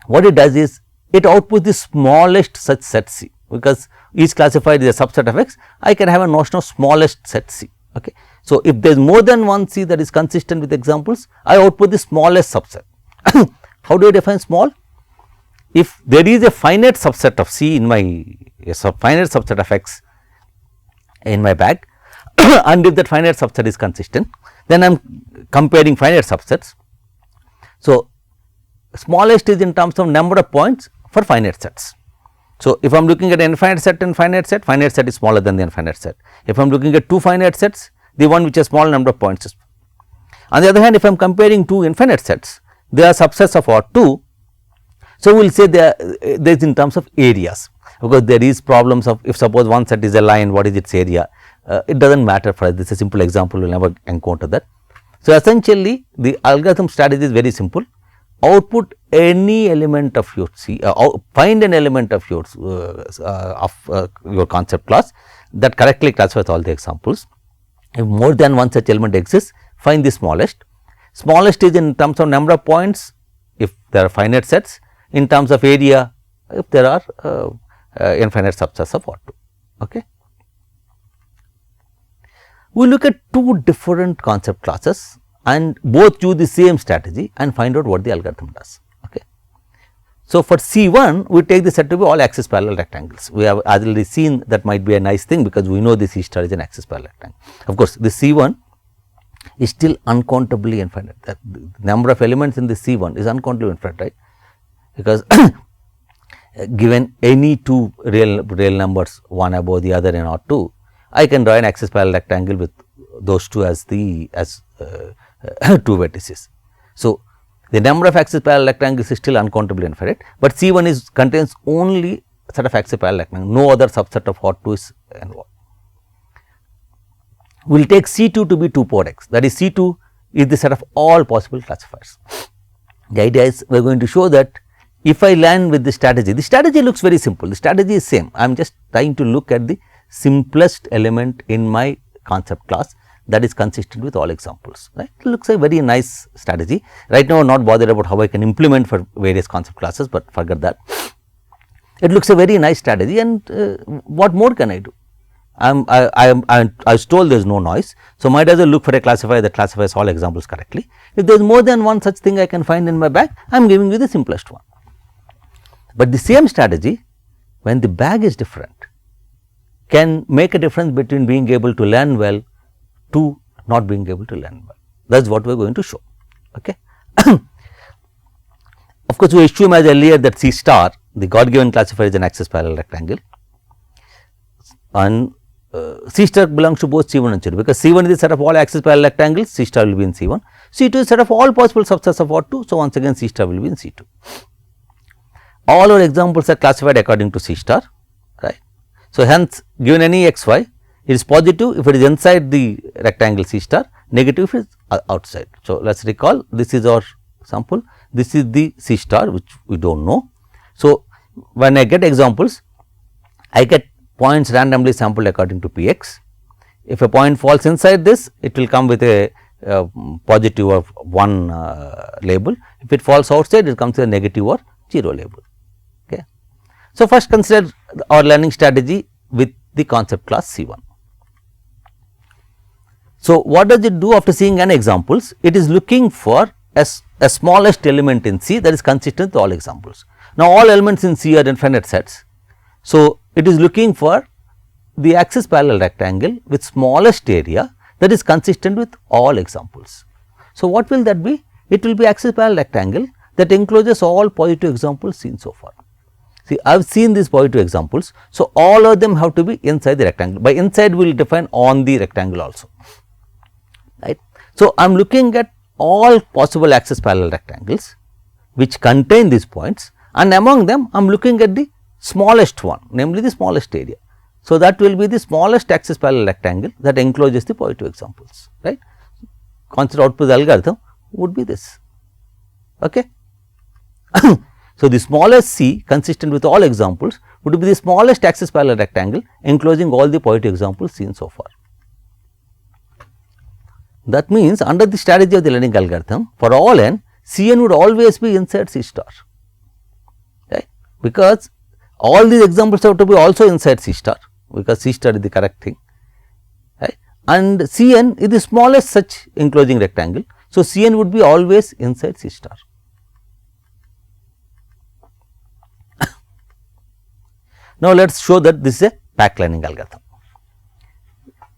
Speaker 1: what it does is it outputs the smallest such set C, because each classified is a subset of X, I can have a notion of smallest set C. Okay. So, if there is more than one C that is consistent with examples, I output the smallest subset. How do I define small? If there is a finite subset of C in my finite subset of X in my bag and if that finite subset is consistent, then I am comparing finite subsets. So, smallest is in terms of number of points for finite sets. So, if I am looking at an infinite set and finite set is smaller than the infinite set. If I am looking at two finite sets, the one which has small number of points is. On the other hand, if I am comparing two infinite sets, they are subsets of odd 2. So, we will say there is in terms of areas, because there is problems of if suppose one set is a line, what is its area, it does not matter for us. This is a simple example, we will never encounter that. So, essentially the algorithm strategy is very simple: output any element of your C, find an element of yours your concept class that correctly classifies all the examples. If more than one such element exists, find the smallest. Smallest is in terms of number of points if there are finite sets, in terms of area if there are infinite subsets of odd 2. Okay. We look at two different concept classes and both use the same strategy and find out what the algorithm does. Okay. So, for C1 we take the set to be all axis parallel rectangles. We have already seen that might be a nice thing, because we know the C star is an axis parallel rectangle. Of course, the C1 is still uncountably infinite. The number of elements in the C1 is uncountably infinite, right, because given any two real numbers, one above the other in R2, I can draw an axis parallel rectangle with those two as the two vertices. So, the number of axis parallel rectangles is still uncountably infinite, but C1 contains only set of axis parallel rectangles, no other subset of R2 is involved. We will take C2 to be 2 power x, that is C2 is the set of all possible classifiers. The idea is we are going to show that if I land with the strategy looks very simple, the strategy is same. I am just trying to look at the simplest element in my concept class that is consistent with all examples, right. It looks a very nice strategy. Right now I am not bothered about how I can implement for various concept classes, but forget that. It looks a very nice strategy, and what more can I do? I was told there is no noise. So, might as well look for a classifier that classifies all examples correctly. If there is more than one such thing I can find in my bag, I am giving you the simplest one. But the same strategy, when the bag is different, can make a difference between being able to learn well to not being able to learn well. That is what we are going to show. Okay. Of course, we assume as earlier that C star, the God given classifier, is an axis parallel rectangle, and C star belongs to both C1 and C2, because C1 is the set of all axis parallel rectangles, C star will be in C1, C2 is set of all possible subsets of R2. So, once again C star will be in C2. All our examples are classified according to C star, right. So, hence given any x y, it is positive if it is inside the rectangle C star, negative if it is outside. So, let us recall this is our sample, this is the C star which we do not know. So, when I get examples, I get points randomly sampled according to Px. If a point falls inside this, it will come with a positive of 1 label. If it falls outside, it comes with a negative or 0 label. Okay. So, first consider our learning strategy with the concept class C1. So, what does it do after seeing n examples? It is looking for a smallest element in C that is consistent with all examples. Now, all elements in C are infinite sets. So, it is looking for the axis parallel rectangle with smallest area that is consistent with all examples. So, what will that be? It will be axis parallel rectangle that encloses all positive examples seen so far. See, I have seen these positive examples. So, all of them have to be inside the rectangle. By inside, we will define on the rectangle also, right. So, I am looking at all possible axis parallel rectangles which contain these points, and among them I am looking at the smallest one, namely the smallest area. So, that will be the smallest axis parallel rectangle that encloses the positive examples, right. Consider output algorithm would be this. Okay. So, the smallest C consistent with all examples would be the smallest axis parallel rectangle enclosing all the positive examples seen so far. That means, under the strategy of the learning algorithm, for all n, Cn would always be inside C star, right, because all these examples have to be also inside C star, because C star is the correct thing, right, and Cn is the smallest such enclosing rectangle. So, Cn would be always inside C star. Now, let us show that this is a pack learning algorithm.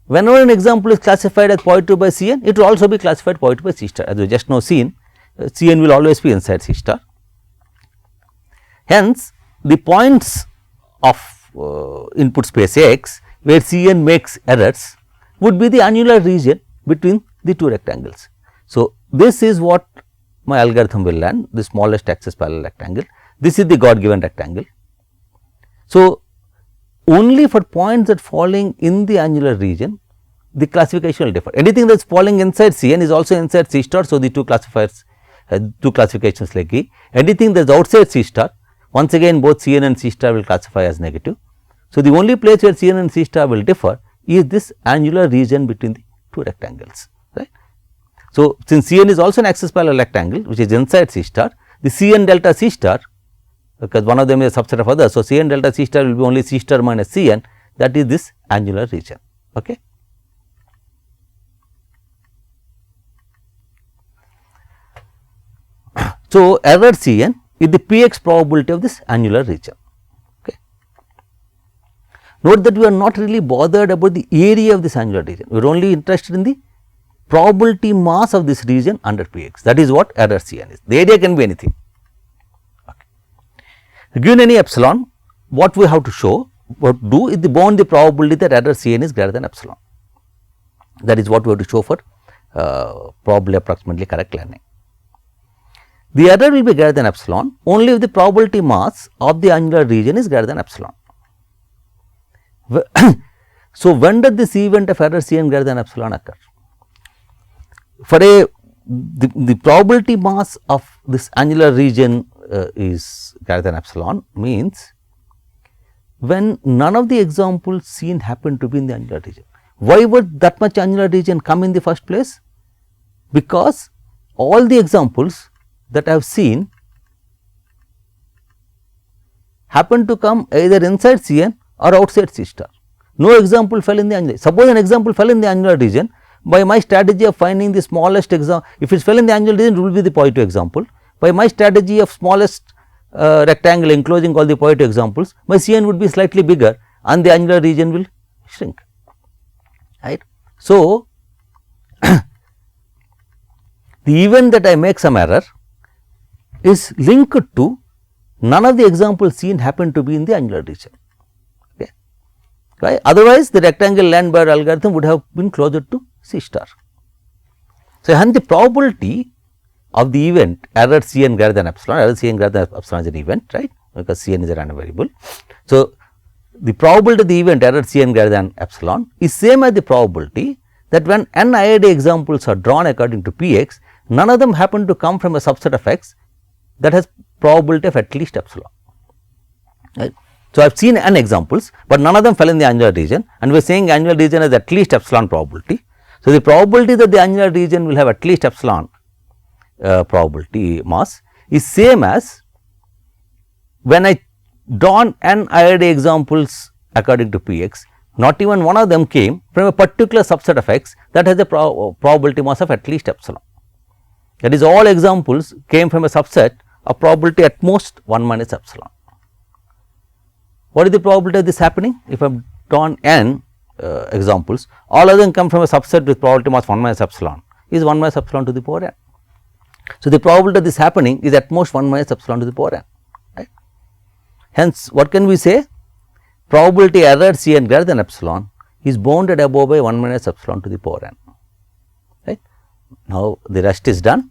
Speaker 1: Whenever an example is classified as positive by Cn, it will also be classified positive by C star, as we just now seen, Cn will always be inside C star. Hence, the points of input space X where Cn makes errors would be the annular region between the two rectangles. So, this is what my algorithm will learn, the smallest axis parallel rectangle. This is the God given rectangle. So, only for points that falling in the annular region, the classification will differ. Anything that is falling inside Cn is also inside C star. So, the two classifiers, two classifications like E. Anything that is outside C star, once again both Cn and C star will classify as negative. So, the only place where Cn and C star will differ is this annular region between the two rectangles, right. So, since Cn is also an axis parallel rectangle which is inside C star, the Cn delta C star, because one of them is a subset of others. So, Cn delta C star will be only C star minus Cn, that is this annular region. Okay. So, error Cn is the Px probability of this annular region. Okay. Note that we are not really bothered about the area of this annular region, we are only interested in the probability mass of this region under Px, that is what error Cn is. The area can be anything. Given any epsilon, what we have to show, what to do is the bound the probability that error Cn is greater than epsilon. That is what we have to show for probably approximately correct learning. The error will be greater than epsilon only if the probability mass of the angular region is greater than epsilon. So, when does this event of error Cn greater than epsilon occur? For the probability mass of this angular region is greater than epsilon means when none of the examples seen happen to be in the angular region. Why would that much angular region come in the first place? Because all the examples that I have seen happen to come either inside Cn or outside C star. No example fell in the angular. Suppose an example fell in the angular region, by my strategy of finding the smallest example, if it fell in the angular region, it will be the positive example. By my strategy of smallest rectangle enclosing all the positive examples, my Cn would be slightly bigger and the angular region will shrink, right. So, the event that I make some error is linked to none of the examples seen happen to be in the angular region, okay. Right. Otherwise, the rectangle learned by our algorithm would have been closer to C star. So, hence the probability of the event error Cn greater than epsilon, error Cn greater than epsilon is an event, right, because Cn is a random variable. So, the probability of the event error Cn greater than epsilon is same as the probability that when n IID examples are drawn according to Px, none of them happen to come from a subset of x that has probability of at least epsilon, right. So, I have seen n examples, but none of them fell in the angular region and we are saying angular region has at least epsilon probability. So, the probability that the angular region will have at least epsilon probability mass is same as when I drawn n IID examples according to Px, not even one of them came from a particular subset of x that has a probability mass of at least epsilon. That is, all examples came from a subset of probability at most 1 minus epsilon. What is the probability of this happening? If I have drawn n examples, all of them come from a subset with probability mass 1 minus epsilon is 1 minus epsilon to the power n. So, the probability of this happening is at most 1 minus epsilon to the power n, right. Hence, what can we say? Probability error Cn greater than epsilon is bounded above by 1 minus epsilon to the power n, right. Now, the rest is done.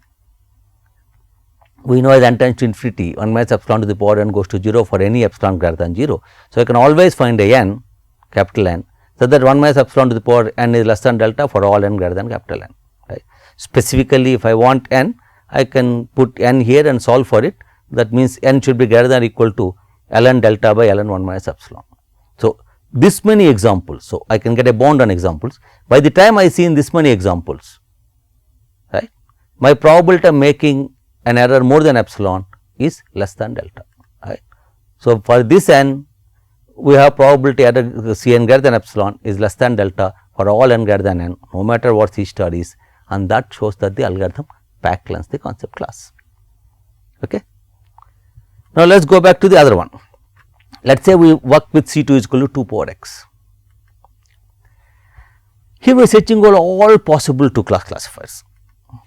Speaker 1: We know as n tends to infinity 1 minus epsilon to the power n goes to 0 for any epsilon greater than 0. So, I can always find a n, capital N, so that 1 minus epsilon to the power n is less than delta for all n greater than capital N, right. Specifically, if I want n, I can put n here and solve for it. That means, n should be greater than or equal to ln delta by ln 1 minus epsilon. So, this many examples. So, I can get a bound on examples. By the time I see in this many examples, right, my probability of making an error more than epsilon is less than delta, right. So, for this n, we have probability error Cn greater than epsilon is less than delta for all n greater than n, no matter what C star is, and that shows that the algorithm back learns the concept class, okay. Now, let us go back to the other one. Let us say we work with C2 is equal to 2 power x. Here we are searching over all possible 2 class classifiers.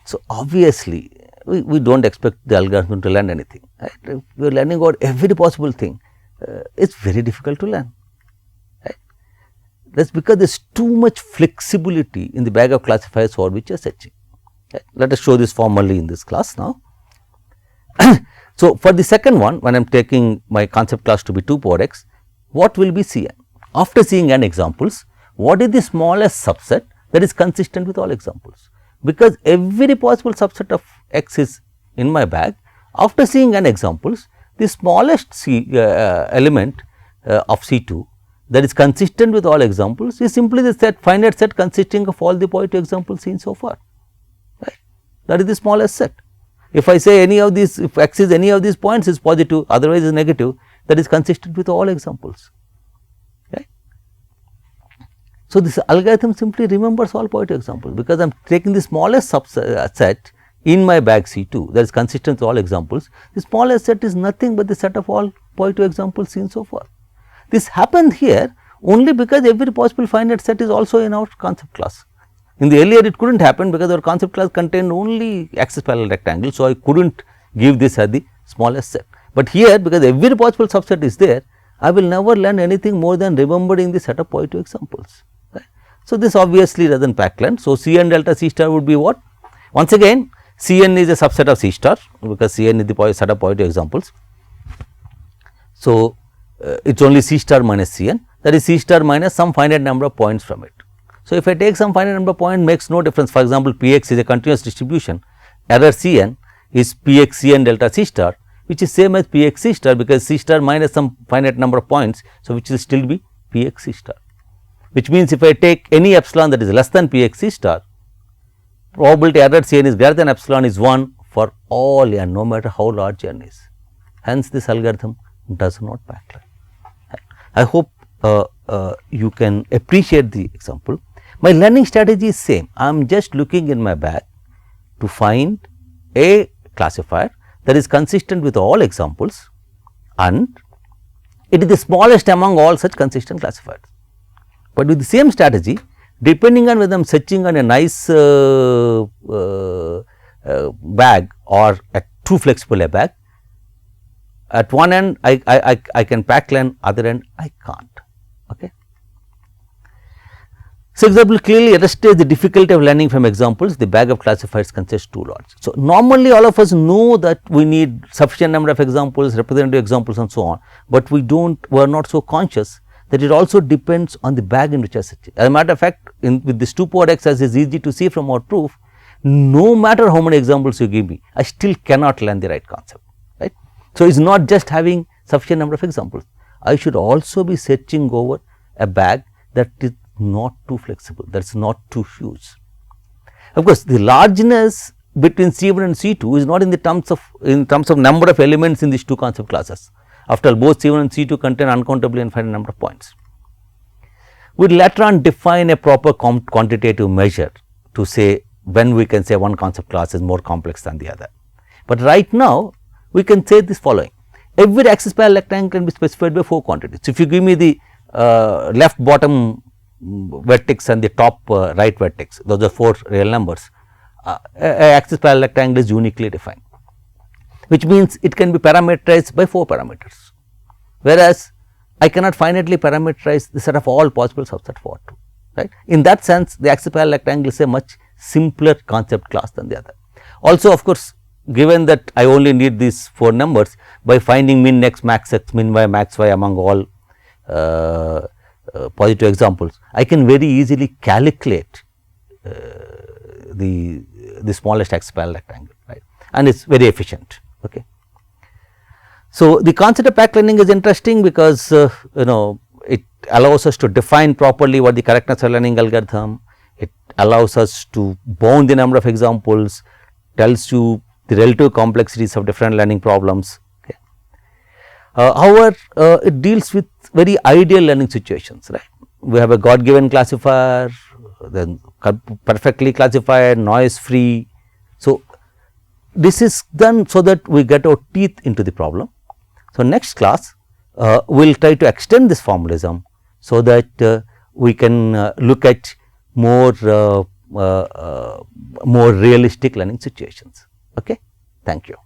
Speaker 1: So, obviously, we do not expect the algorithm to learn anything, right. We are learning about every possible thing, it is very difficult to learn, right. That is because there is too much flexibility in the bag of classifiers for which you are searching. Right. Let us show this formally in this class now. So, for the second one, when I am taking my concept class to be 2 power x, what will be Cn? After seeing n examples, what is the smallest subset that is consistent with all examples? Because every possible subset of x is in my bag, after seeing n examples, the smallest element of C2 that is consistent with all examples is simply the set finite set consisting of all the positive examples seen so far, right. That is the smallest set. If I say any of these, if x is any of these points is positive, otherwise is negative, that is consistent with all examples, right. So, this algorithm simply remembers all positive examples, because I am taking the smallest subset in my bag C2 that is consistent with all examples. The smallest set is nothing but the set of all positive examples seen so far. This happened here only because every possible finite set is also in our concept class. In the earlier it could not happen because our concept class contained only axis parallel rectangle. So, I could not give this as the smallest set, But here, because every possible subset is there, I will never learn anything more than remembering the set of positive examples. Right. So, this obviously does not pack learn. So, C n delta C star would be what? Once again, C n is a subset of C star, because C n is the set of positive examples. So, it is only C star minus C n, that is C star minus some finite number of points from it. So, if I take some finite number of points, makes no difference. For example, P x is a continuous distribution, error C n is P x C n delta C star, which is same as P x C star, because C star minus some finite number of points. So, which will still be P x C star, which means if I take any epsilon that is less than P x C star, probability error C n is greater than epsilon is 1 for all n, no matter how large n is. Hence, this algorithm does not pack learn. I hope you can appreciate the example. My learning strategy is same. I am just looking in my bag to find a classifier that is consistent with all examples, and it is the smallest among all such consistent classifiers. But with the same strategy, depending on whether I am searching on a nice bag or a too flexible a bag, at one end I can pack learn, other end I can't. Okay. So, example clearly illustrates the difficulty of learning from examples. The bag of classifiers consists too large. So, normally all of us know that we need sufficient number of examples, representative examples and so on, but we are not so conscious that it also depends on the bag in which I sit. As a matter of fact, with this 2 power x, as is easy to see from our proof, no matter how many examples you give me, I still cannot learn the right concept, right. So, it is not just having sufficient number of examples, I should also be searching over a bag that is not too flexible, that is not too huge. Of course, the largeness between C1 and C2 is not in terms of number of elements in these two concept classes. After all, both C1 and C2 contain uncountably infinite number of points. We will later on define a proper quantitative measure to say when we can say one concept class is more complex than the other. But right now, we can say this following: every axis parallel rectangle can be specified by 4 quantities. So, if you give me the left bottom vertex and the top right vertex, those are 4 real numbers, axis parallel rectangle is uniquely defined, which means it can be parameterized by 4 parameters, whereas I cannot finitely parameterize the set of all possible subset for 2, right. In that sense, the axis parallel rectangle is a much simpler concept class than the other. Also, of course, given that I only need these 4 numbers, by finding min x, max x, min y, max y among all positive examples, I can very easily calculate the smallest axis parallel rectangle, right, and it is very efficient. Okay. So, the concept of pack learning is interesting because it allows us to define properly what the correctness of learning algorithm, it allows us to bound the number of examples, tells you the relative complexities of different learning problems. Okay. However, it deals with very ideal learning situations, right. We have a God given classifier, then perfectly classified, noise free. So, this is done so that we get our teeth into the problem. So, next class we will try to extend this formalism so that we can look at more realistic learning situations. Okay. Thank you.